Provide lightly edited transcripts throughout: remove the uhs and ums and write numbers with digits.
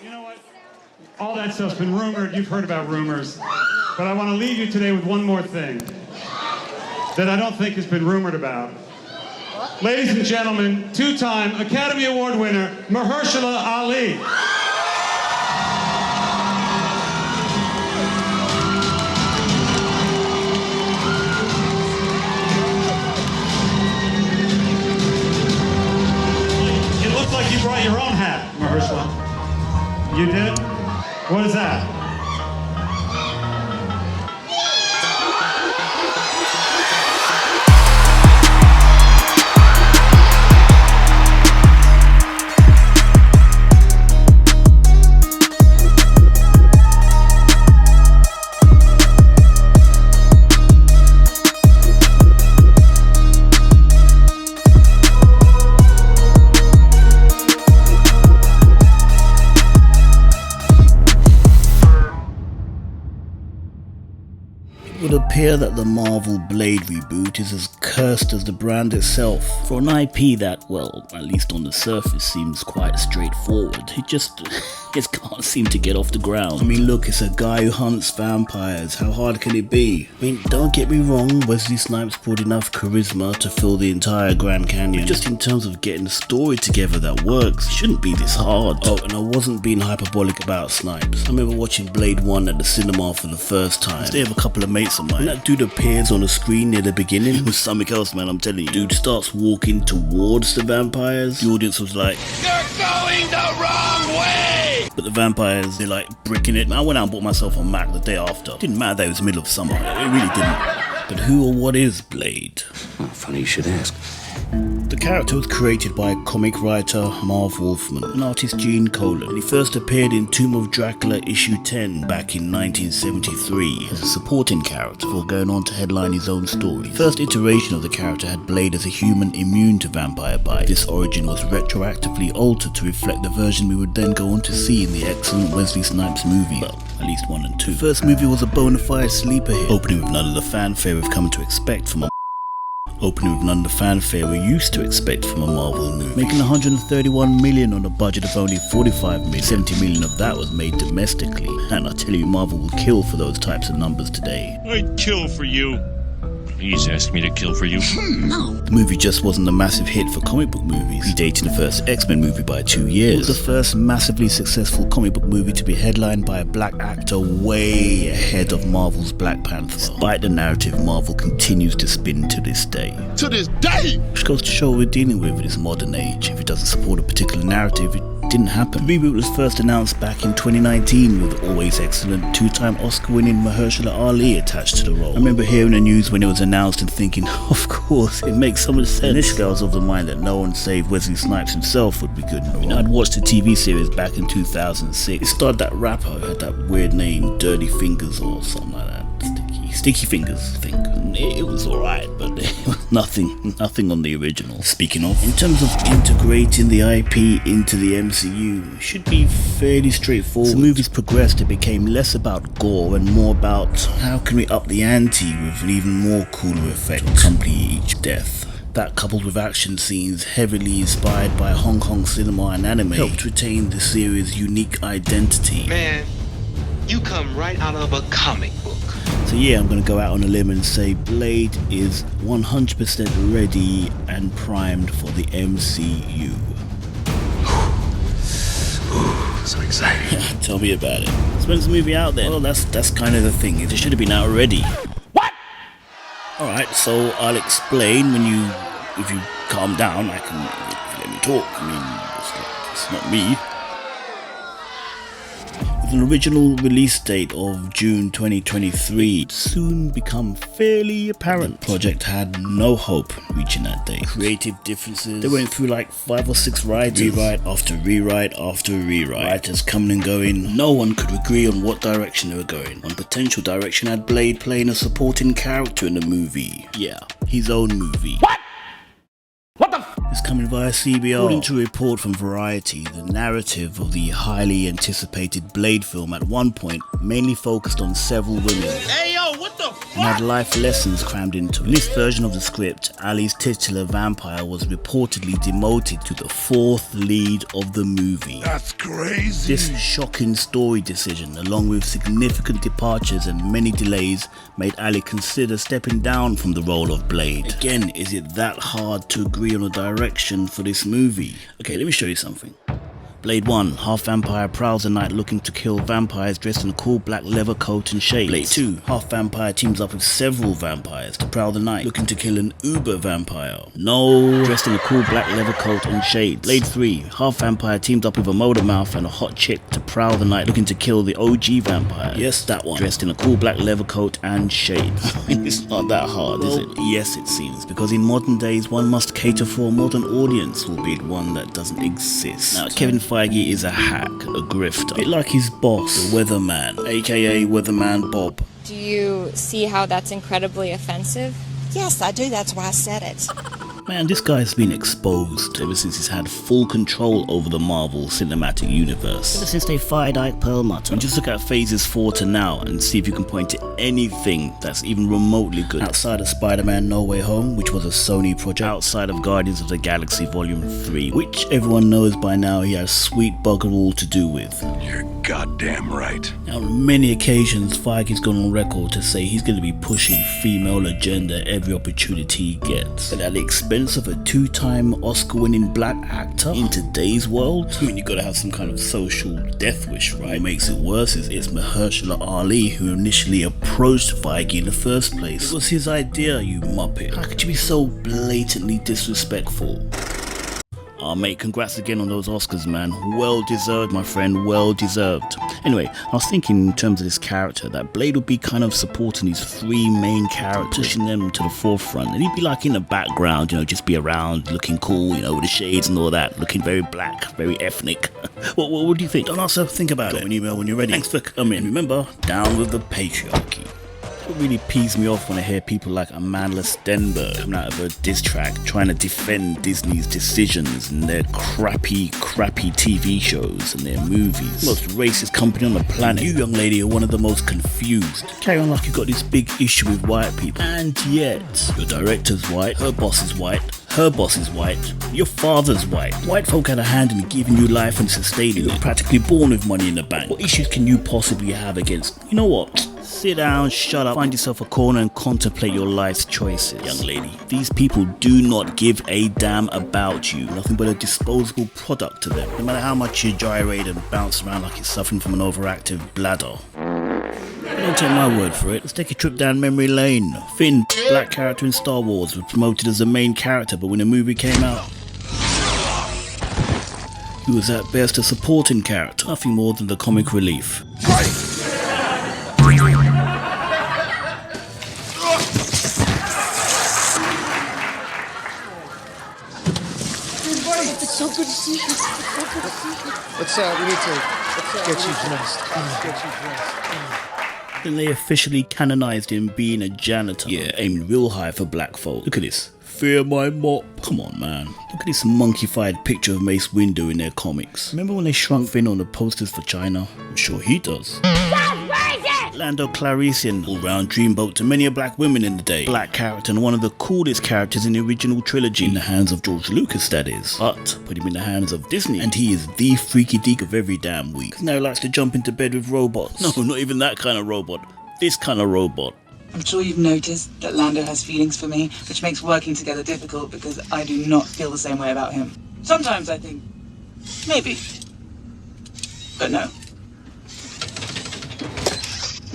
You know what? All that stuff's been rumored. You've heard about rumors. But I want to leave you today with one more thing that I don't think has been rumored about. Ladies and gentlemen, two-time Academy Award winner, Mahershala Ali. It looks like you brought your own hat, Mahershala. You did? What is that? It would appear that the Marvel Blade reboot is as cursed as the brand itself. For an IP that, well, at least on the surface, seems quite straightforward, it just can't seem to get off the ground. I mean, look, it's a guy who hunts vampires. How hard can it be? I mean, don't get me wrong, Wesley Snipes brought enough charisma to fill the entire Grand Canyon. But just in terms of getting a story together that works, it shouldn't be this hard. Oh, and I wasn't being hyperbolic about Snipes. I remember watching Blade 1 at the cinema for the first time. I stayed with a couple of mates of mine. And that dude appears on the screen near the beginning. It was something else, man, I'm telling you. Dude starts walking towards the vampires. The audience was like, "You're going the wrong way!" But the vampires, they're like bricking it. I went out and bought myself a Mac the day after. Didn't matter that it was the middle of summer. It really didn't. But who or what is Blade? Oh, funny you should ask. The character was created by comic writer Marv Wolfman and artist Gene Colan. He first appeared in Tomb of Dracula issue 10 back in 1973 as a supporting character before going on to headline his own story. The first iteration of the character had Blade as a human immune to vampire bite. This origin was retroactively altered to reflect the version we would then go on to see in the excellent Wesley Snipes movie. Well, at least 1 and 2. The first movie was a bona fide sleeper hit, opening with none of the fanfare we've come to expect from a we used to expect from a Marvel movie, making 131 million on a budget of only 45 million. 70 million of that was made domestically, and I tell you, Marvel will kill for those types of numbers today. I'd kill for you. Please ask me to kill for you. No. The movie just wasn't a massive hit for comic book movies, predating the first X-Men movie by 2 years. It was the first massively successful comic book movie to be headlined by a black actor way ahead of Marvel's Black Panther. Despite the narrative Marvel continues to spin to this day. To this day! Which goes to show what we're dealing with in this modern age. If it doesn't support a particular narrative, it didn't happen. The reboot was first announced back in 2019 with always excellent two-time Oscar-winning Mahershala Ali attached to the role. I remember hearing the news when it was announced and thinking, of course, it makes so much sense. Initially I was of the mind that no one save Wesley Snipes himself would be good in the role. You know, I'd watched the TV series back in 2006. It starred that rapper who had that weird name, Dirty Fingers or something like that. Sticky Fingers, I think. It was alright, but it was nothing on the original. Speaking of, in terms of integrating the IP into the MCU, it should be fairly straightforward. As the movies progressed, it became less about gore and more about how can we up the ante with an even more cooler effect to accompany each death. That, coupled with action scenes heavily inspired by Hong Kong cinema and anime, helped retain the series' unique identity. Man, you come right out of a comic book. So yeah, I'm gonna go out on a limb and say Blade is 100% ready and primed for the MCU. So exciting. Tell me about it. So when's the movie out then? Well, that's kind of the thing. It should have been out already. What? Alright, so I'll explain if you calm down, if you let me talk. I mean, it's not me. With an original release date of June 2023, it soon become fairly apparent the project had no hope reaching that date. Creative differences, they went through like 5 or 6 writers, rewrite after rewrite after rewrite, writers coming and going. No one could agree on what direction they were going. One potential direction had Blade playing a supporting character in the movie. Yeah, his own movie. What? What the f***? It's coming via CBR. According to a report from Variety, the narrative of the highly anticipated Blade film at one point mainly focused on several women. Hey yo, what the f***? and had life lessons crammed into it. In this version of the script, Ali's titular vampire was reportedly demoted to the 4th lead of the movie. That's crazy. This shocking story decision, along with significant departures and many delays, made Ali consider stepping down from the role of Blade. Again, is it that hard to agree on a direction for this movie? Okay, let me show you something. Blade 1, half vampire prowls the night looking to kill vampires dressed in a cool black leather coat and shades. Blade 2, half vampire teams up with several vampires to prowl the night looking to kill an uber vampire. No, dressed in a cool black leather coat and shades. Blade 3, half vampire teams up with a motor mouth and a hot chick to prowl the night looking to kill the OG vampire. Yes, that one. Dressed in a cool black leather coat and shades. It's not that hard, is it? Yes, it seems, because in modern days one must cater for a modern audience, albeit one that doesn't exist. Now, Kevin Feige is a hack, a grifter, a bit like his boss, the Weatherman, aka Weatherman Bob. Do you see how that's incredibly offensive? Yes, I do. That's why I said it. Man, this guy's been exposed ever since he's had full control over the Marvel Cinematic Universe. Ever since they fired Ike Perlmutter. And just look at phases 4 to now and see if you can point to anything that's even remotely good. Outside of Spider-Man No Way Home, which was a Sony project. Outside of Guardians of the Galaxy Volume 3, which everyone knows by now he has sweet bugger all to do with. You're goddamn right. Now, on many occasions, Feige's gone on record to say he's going to be pushing female agenda every opportunity he gets. But at the expense of a 2-time Oscar-winning black actor in today's world? I mean, you gotta have some kind of social death wish, right? What makes it worse is it's Mahershala Ali who initially approached Feige in the first place. It was his idea, you muppet. How could you be so blatantly disrespectful? Oh mate, congrats again on those Oscars, man. Well deserved, my friend, well deserved. Anyway, I was thinking in terms of this character that Blade would be kind of supporting these 3 main characters, pushing them to the forefront, and he'd be like in the background, you know, just be around, looking cool, you know, with the shades and all that, looking very black, very ethnic. What do you think? Don't answer, think about it. Drop an email when you're ready. Thanks for coming. Remember, down with the patriarchy. What really pees me off when I hear people like Amanda Stenberg coming out of a diss track trying to defend Disney's decisions and their crappy TV shows and their movies. Most racist company on the planet. You, young lady, are one of the most confused. Carry on like you've got this big issue with white people. And yet, your director's white, her boss is white, her boss is white, your father's white. White folk had a hand in giving you life and sustaining it. You're practically born with money in the bank. What issues can you possibly have against? You know what? Sit down, shut up, find yourself a corner and contemplate your life's choices. Young lady, these people do not give a damn about you. Nothing but a disposable product to them. No matter how much you gyrate and bounce around like you're suffering from an overactive bladder. Don't take my word for it. Let's take a trip down memory lane. Finn, black character in Star Wars, was promoted as the main character, but when the movie came out, he was at best a supporting character. Nothing more than the comic relief. It's so good to see you. We need to get you dressed. Get you dressed. Then they officially canonized him being a janitor. Yeah, aiming real high for black folk. Look at this. Fear my mop. Come on, man. Look at this monkey-fied picture of Mace Windu in their comics. Remember when they shrunk Finn on the posters for China? I'm sure he does. Lando Calrissian, all-round dreamboat to many a black women in the day. Black character and one of the coolest characters in the original trilogy. In the hands of George Lucas, that is. But put him in the hands of Disney, and he is the freaky deek of every damn week. 'Cause now he likes to jump into bed with robots. No, not even that kind of robot. This kind of robot. I'm sure you've noticed that Lando has feelings for me, which makes working together difficult because I do not feel the same way about him. Sometimes I think, maybe, but no.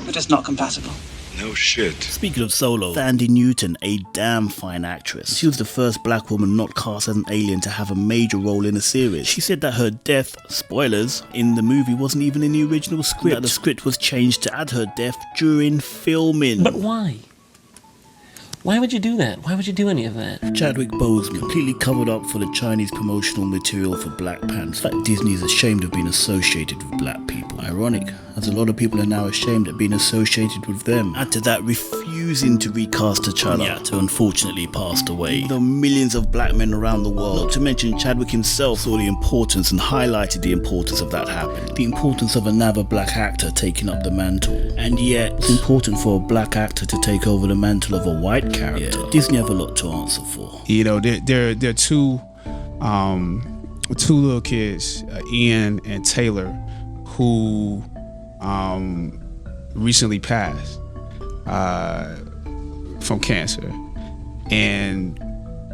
We're just not compatible. No shit. Speaking of Solo, Thandie Newton, a damn fine actress. She was the first black woman not cast as an alien to have a major role in a series. She said that her death, spoilers, in the movie wasn't even in the original script. That the script was changed to add her death during filming. But why? Why would you do that? Why would you do any of that? Chadwick Boseman completely covered up for the Chinese promotional material for Black Panther. In fact, Disney is ashamed of being associated with black people. Ironic, as a lot of people are now ashamed at being associated with them. Add to that refusing to recast T'Challa, the actor unfortunately passed away. Even though millions of black men around the world, not to mention Chadwick himself, saw the importance and highlighted the importance of that happening. The importance of another black actor taking up the mantle. And yet, it's important for a black actor to take over the mantle of a white character. Yeah, Disney have a lot to answer for. You know, they're two little kids, Ian and Taylor, who recently passed from cancer. And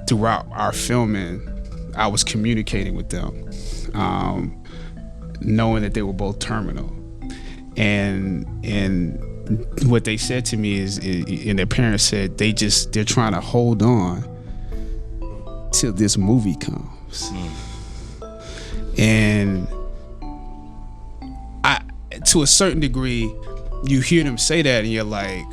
throughout our filming, I was communicating with them, knowing that they were both terminal. And what they said to me is, and their parents said, they're trying to hold on till this movie comes. And to a certain degree, you hear them say that and you're like,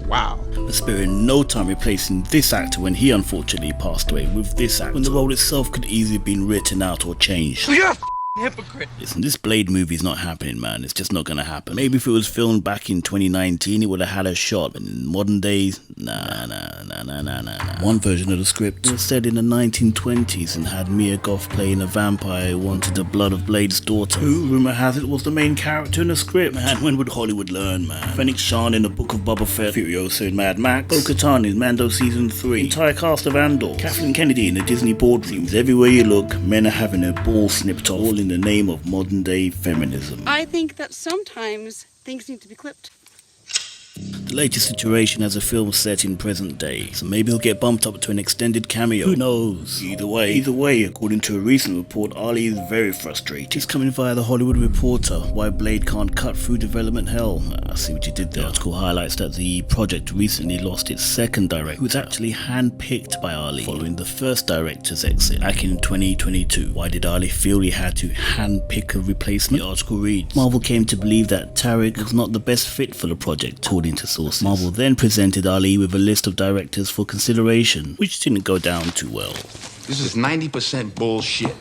wow. But sparing no time replacing this actor when he unfortunately passed away with this actor, when the role itself could easily have been written out or changed. You're a hypocrite. Listen, this Blade movie is not happening, man. It's just not gonna happen. Maybe if it was filmed back in 2019, it would have had a shot, but in modern days, nah. One version of the script was set in the 1920s and had Mia Goth playing a vampire who wanted the blood of Blade's daughter, who, rumor has it, was the main character in the script. Man, when would Hollywood learn, man? Fennec Shand in the Book of Boba Fett, Furiosa in Mad Max, Bo-Katan in Mando Season 3, entire cast of Andor, Kathleen Kennedy in the Disney boardrooms. Everywhere you look, men are having their balls snipped off, all in the name of modern day feminism. I think that sometimes things need to be clipped. The latest iteration has a film set in present day, so maybe he'll get bumped up to an extended cameo. Who knows? Either way, according to a recent report, Ali is very frustrated. He's coming via the Hollywood Reporter, why Blade can't cut through development hell. I see what you did there. The article highlights that the project recently lost its second director, who was actually handpicked by Ali following the first director's exit back in 2022. Why did Ali feel he had to handpick a replacement? The article reads, Marvel came to believe that Tariq was not the best fit for the project, according to sources. Marvel then presented Ali with a list of directors for consideration, which didn't go down too well. This is 90% bullshit.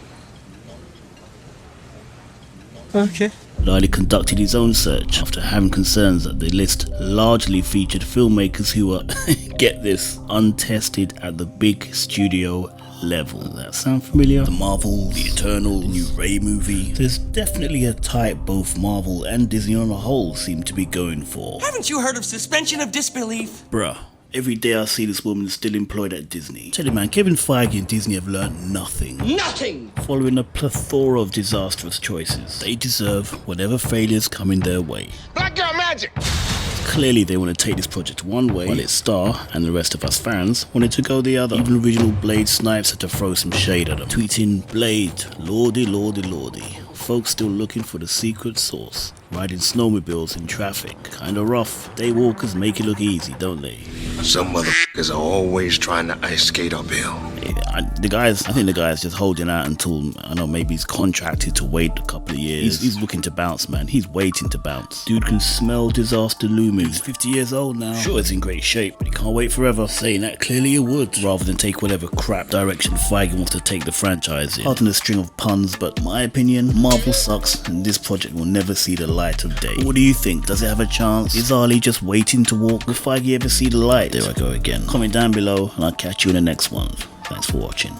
Okay. But Ali conducted his own search after having concerns that the list largely featured filmmakers who were, get this, untested at the big studio level. Does that sound familiar? The Marvel, the Eternals, the new Ray movie. There's definitely a type both Marvel and Disney on a whole seem to be going for. Haven't you heard of suspension of disbelief? Bruh. Every day I see this woman still employed at Disney. Tell you man, Kevin Feige and Disney have learned nothing. Nothing! Following a plethora of disastrous choices. They deserve whatever failures coming their way. Black girl magic! Clearly they want to take this project one way, while its star and the rest of us fans wanted to go the other. Even original Blade snipes had to throw some shade at them, tweeting, Blade, lordy. Folks still looking for the secret sauce. Riding snowmobiles in traffic. Kinda rough. Daywalkers make it look easy, don't they? Some motherfuckers are always trying to ice skate uphill. I think the guy's just holding out until, I don't know, maybe he's contracted to wait a couple of years. He's looking to bounce, man. He's waiting to bounce. Dude can smell disaster looming. He's 50 years old now. Sure, he's in great shape, but he can't wait forever. Saying that, clearly he would, rather than take whatever crap direction Feige wants to take the franchise in. Pardon the string of puns, but my opinion, Marvel sucks, and this project will never see the light of day. But what do you think? Does it have a chance? Is Ali just waiting to walk? Will Feige ever see the light? There I go again. Comment down below, and I'll catch you in the next one. Thanks for watching.